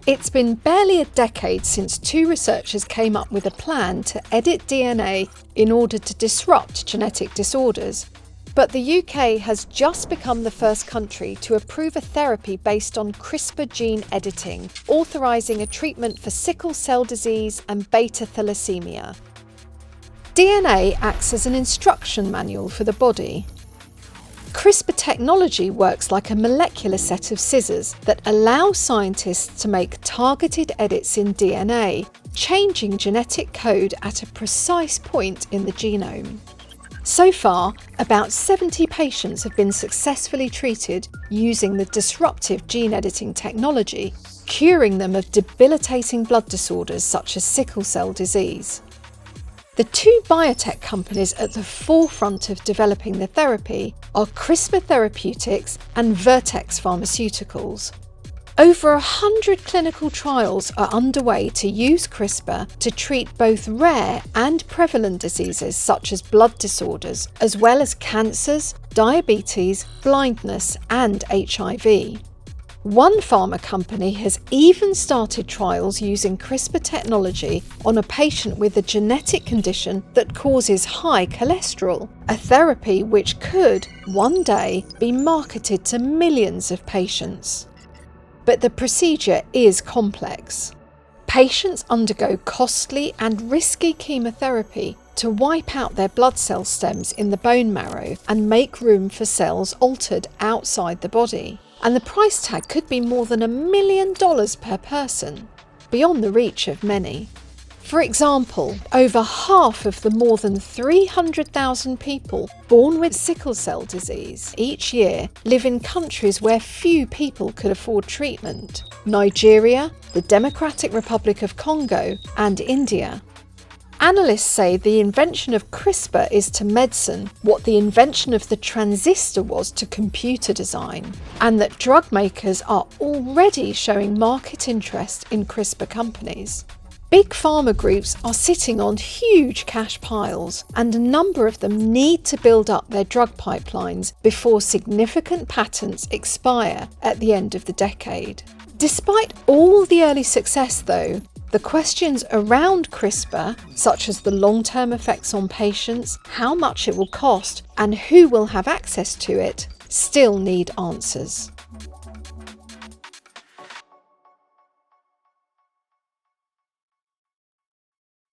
It's been barely a decade since two researchers came up with a plan to edit DNA in order to disrupt genetic disorders. But the UK has just become the first country to approve a therapy based on CRISPR gene editing, authorising a treatment for sickle cell disease and beta thalassemia. DNA acts as an instruction manual for the body. CRISPR technology works like a molecular set of scissors that allow scientists to make targeted edits in DNA, changing genetic code at a precise point in the genome. So far, about 70 patients have been successfully treated using the disruptive gene editing technology, curing them of debilitating blood disorders such as sickle cell disease. The two biotech companies at the forefront of developing the therapy are Crispr Therapeutics and Vertex Pharmaceuticals. Over 100 clinical trials are underway to use CRISPR to treat both rare and prevalent diseases such as blood disorders, as well as cancers, diabetes, blindness, and HIV. One pharma company has even started trials using CRISPR technology on a patient with a genetic condition that causes high cholesterol, a therapy which could, one day, be marketed to millions of patients. But the procedure is complex. Patients undergo costly and risky chemotherapy to wipe out their blood cell stems in the bone marrow and make room for cells altered outside the body. And the price tag could be more than $1 million per person, beyond the reach of many. For example, over half of the more than 300,000 people born with sickle cell disease each year live in countries where few people could afford treatment: Nigeria, the Democratic Republic of Congo, and India. Analysts say the invention of CRISPR is to medicine what the invention of the transistor was to computer design, and that drug makers are already showing market interest in CRISPR companies. Big pharma groups are sitting on huge cash piles, and a number of them need to build up their drug pipelines before significant patents expire at the end of the decade. Despite all the early success, though, the questions around CRISPR, such as the long-term effects on patients, how much it will cost, and who will have access to it, still need answers.